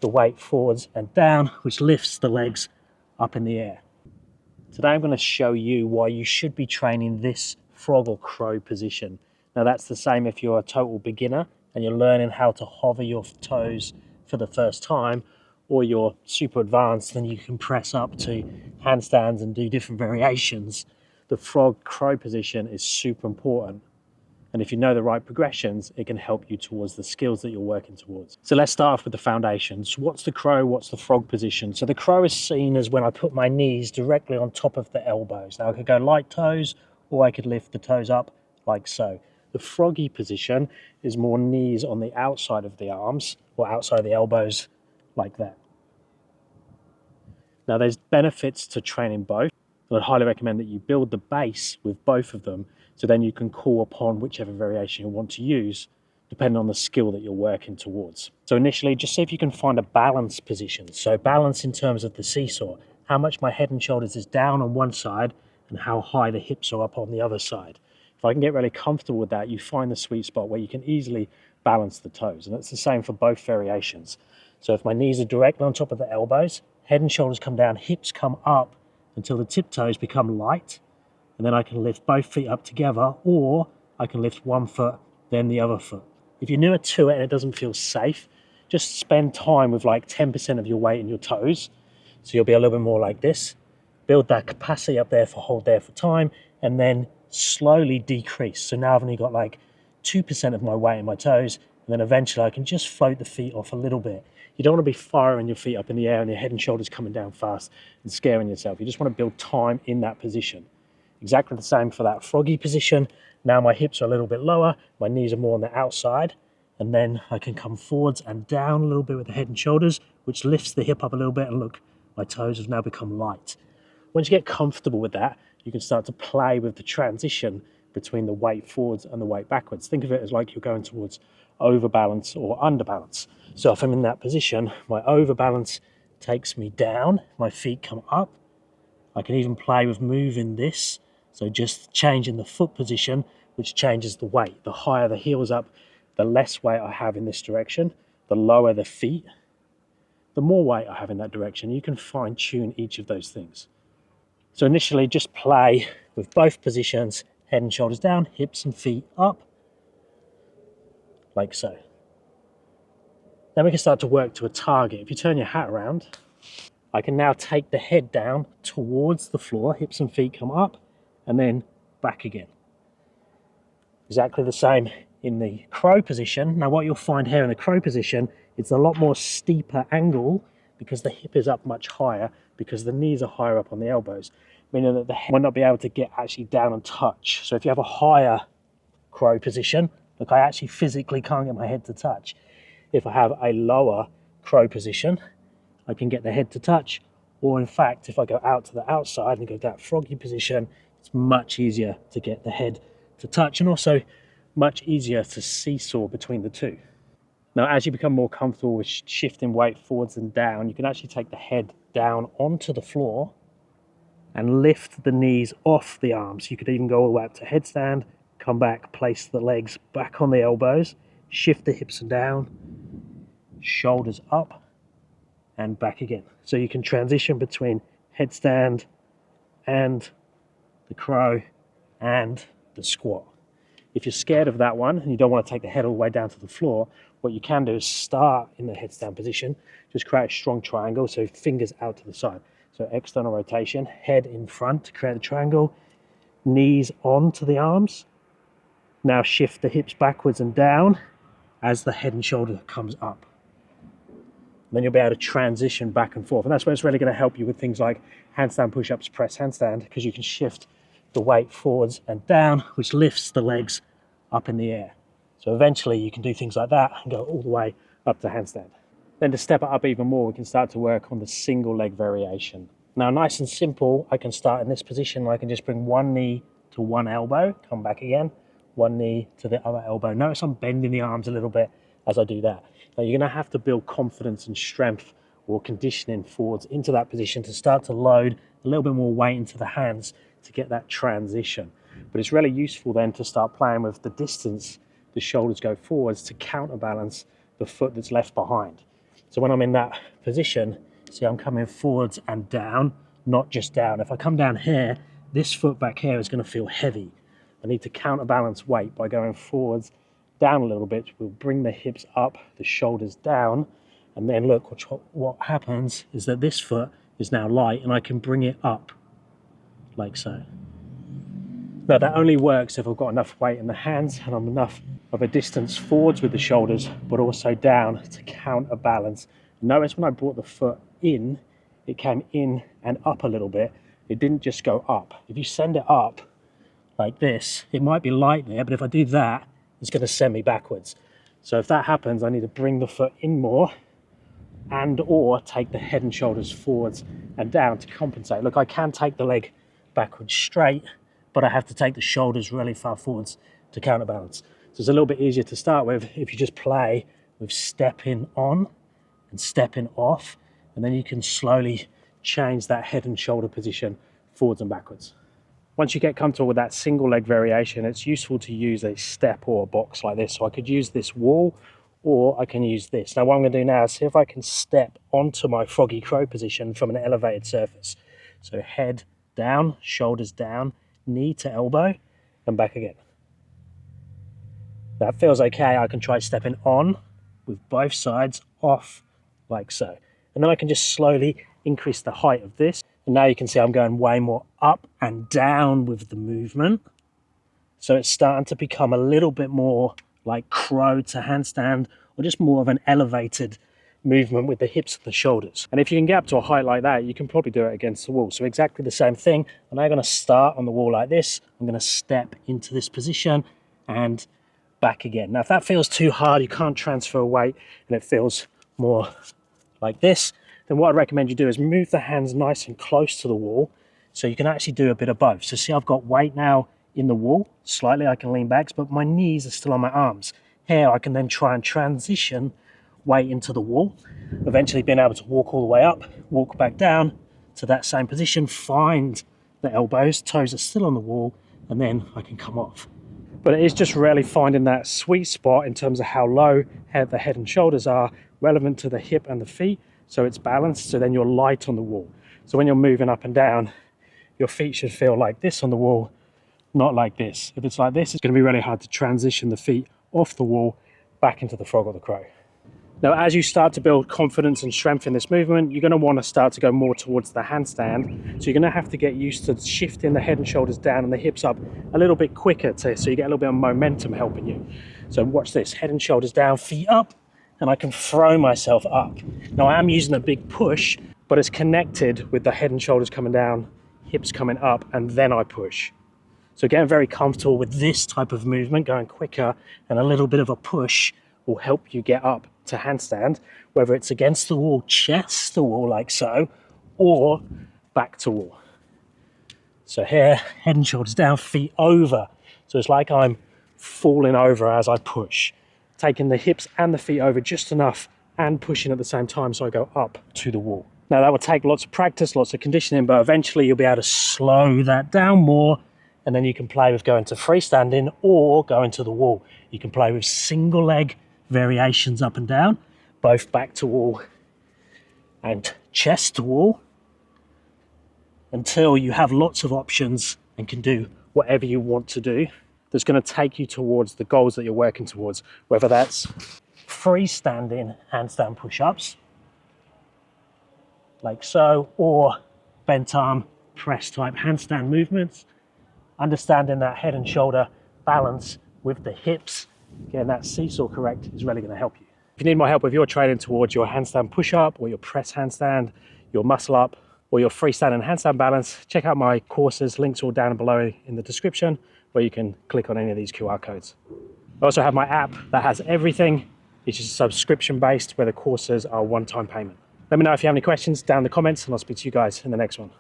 the weight forwards and down, which lifts the legs up in the air. Today I'm going to show you why you should be training this frog or crow position. Now that's the same if you're a total beginner and you're learning how to hover your toes for the first time, or you're super advanced and you can press up to handstands and do different variations. The frog crow position is super important. And if you know the right progressions, it can help you towards the skills that you're working towards. So let's start off with the foundations. What's the crow? What's the frog position? So the crow is seen as when I put my knees directly on top of the elbows. Now I could go light toes, or I could lift the toes up like so. The froggy position is more knees on the outside of the arms, or outside of the elbows, like that. Now there's benefits to training both. And I'd highly recommend that you build the base with both of them, so then you can call upon whichever variation you want to use, depending on the skill that you're working towards. So initially, just see if you can find a balance position. So balance in terms of the seesaw, how much my head and shoulders is down on one side and how high the hips are up on the other side. If I can get really comfortable with that, you find the sweet spot where you can easily balance the toes. And it's the same for both variations. So if my knees are directly on top of the elbows, head and shoulders come down, hips come up until the tiptoes become light, and then I can lift both feet up together, or I can lift one foot, then the other foot. If you're newer to it and it doesn't feel safe, just spend time with like 10% of your weight in your toes. So you'll be a little bit more like this. Build that capacity up there for hold there for time, and then slowly decrease. So now I've only got like 2% of my weight in my toes, and then eventually I can just float the feet off a little bit. You don't want to be firing your feet up in the air and your head and shoulders coming down fast and scaring yourself. You just want to build time in that position. Exactly the same for that froggy position. Now my hips are a little bit lower, my knees are more on the outside, and then I can come forwards and down a little bit with the head and shoulders, which lifts the hip up a little bit, and look, my toes have now become light. Once you get comfortable with that, you can start to play with the transition between the weight forwards and the weight backwards. Think of it as like you're going towards overbalance or underbalance. So if I'm in that position, my overbalance takes me down, my feet come up. I can even play with moving this, so just changing the foot position, which changes the weight. The higher the heels up, the less weight I have in this direction. The lower the feet, the more weight I have in that direction. You can fine tune each of those things. So initially just play with both positions, head and shoulders down, hips and feet up, like so. Then we can start to work to a target. If you turn your hat around, I can now take the head down towards the floor, hips and feet come up, and then back again. Exactly the same in the crow position. Now what you'll find here in the crow position, it's a lot more steeper angle because the hip is up much higher, because the knees are higher up on the elbows, meaning that the head might not be able to get actually down and touch. So if you have a higher crow position, look, I actually physically can't get my head to touch. If I have a lower crow position, I can get the head to touch, or in fact, if I go out to the outside and go to that froggy position, it's much easier to get the head to touch, and also much easier to seesaw between the two. Now, as you become more comfortable with shifting weight forwards and down, you can actually take the head down onto the floor and lift the knees off the arms. You could even go all the way up to headstand, come back, place the legs back on the elbows, shift the hips down, shoulders up, and back again. So you can transition between headstand and the crow and the squat. If you're scared of that one and you don't want to take the head all the way down to the floor, what you can do is start in the headstand position, just create a strong triangle, so fingers out to the side. So external rotation, head in front to create a triangle, knees onto the arms. Now shift the hips backwards and down as the head and shoulder comes up. Then you'll be able to transition back and forth. And that's where it's really going to help you with things like handstand push-ups, press handstand, because you can shift the weight forwards and down, which lifts the legs up in the air. So eventually you can do things like that and go all the way up to handstand. Then to step it up even more, we can start to work on the single leg variation. Now, nice and simple, I can start in this position. I can just bring one knee to one elbow, come back again, one knee to the other elbow. Notice I'm bending the arms a little bit as I do that. Now you're going to have to build confidence and strength or conditioning forwards into that position to start to load a little bit more weight into the hands to get that transition. But it's really useful then to start playing with the distance the shoulders go forwards to counterbalance the foot that's left behind. So when I'm in that position, see, I'm coming forwards and down, not just down. If I come down here, this foot back here is going to feel heavy. I need to counterbalance weight by going forwards, down a little bit. We'll bring the hips up, the shoulders down, and then look, what happens is that this foot is now light and I can bring it up like so. Now that only works if I've got enough weight in the hands and I'm enough of a distance forwards with the shoulders, but also down to counterbalance. Notice when I brought the foot in, it came in and up a little bit. It didn't just go up. If you send it up like this, it might be light there, but if I do that, it's going to send me backwards. So if that happens, I need to bring the foot in more and or take the head and shoulders forwards and down to compensate. Look, I can take the leg backwards straight, but I have to take the shoulders really far forwards to counterbalance. So it's a little bit easier to start with if you just play with stepping on and stepping off, and then you can slowly change that head and shoulder position forwards and backwards. Once you get comfortable with that single leg variation, it's useful to use a step or a box like this. So I could use this wall or I can use this. Now what I'm going to do now is see if I can step onto my froggy crow position from an elevated surface. So head down, shoulders down, knee to elbow and back again. That feels okay. I can try stepping on with both sides off like so. And then I can just slowly increase the height of this. And now you can see I'm going way more up and down with the movement. So it's starting to become a little bit more like crow to handstand, or just more of an elevated movement with the hips and the shoulders. And if you can get up to a height like that, you can probably do it against the wall. So exactly the same thing. I'm now going to start on the wall like this. I'm going to step into this position and back again. Now if that feels too hard, you can't transfer weight and it feels more like this, then what I'd recommend you do is move the hands nice and close to the wall so you can actually do a bit of both. So see, I've got weight now in the wall, slightly I can lean back, but my knees are still on my arms. Here I can then try and transition weight into the wall, eventually being able to walk all the way up, walk back down to that same position, find the elbows, toes are still on the wall, and then I can come off. But it is just really finding that sweet spot in terms of how low the head and shoulders are relevant to the hip and the feet, so it's balanced, so then you're light on the wall. So when you're moving up and down, your feet should feel like this on the wall, not like this. If it's like this, it's going to be really hard to transition the feet off the wall back into the frog or the crow. Now, as you start to build confidence and strength in this movement, you're going to want to start to go more towards the handstand. So you're going to have to get used to shifting the head and shoulders down and the hips up a little bit quicker so you get a little bit of momentum helping you. So watch this, head and shoulders down, feet up, and I can throw myself up. Now I am using a big push, but it's connected with the head and shoulders coming down, hips coming up, and then I push. So getting very comfortable with this type of movement, going quicker, and a little bit of a push will help you get up to handstand, whether it's against the wall, chest to wall like so, or back to wall. So here, head and shoulders down, feet over. So it's like I'm falling over as I push, taking the hips and the feet over just enough and pushing at the same time so I go up to the wall. Now that will take lots of practice, lots of conditioning, but eventually you'll be able to slow that down more, and then you can play with going to freestanding or going to the wall. You can play with single leg variations up and down, both back to wall and chest to wall, until you have lots of options and can do whatever you want to do that's going to take you towards the goals that you're working towards, whether that's freestanding handstand push-ups like so, or bent arm press type handstand movements. Understanding that head and shoulder balance with the hips, getting that seesaw correct, is really going to help you. If you need more help with your training towards your handstand push-up or your press handstand, your muscle up, or your freestyle and handstand balance, check out my courses. Links all down below in the description, where you can click on any of these QR codes. I also have my app that has everything. It's just subscription based, where the courses are one-time payment. Let me know if you have any questions down in the comments, and I'll speak to you guys in the next one.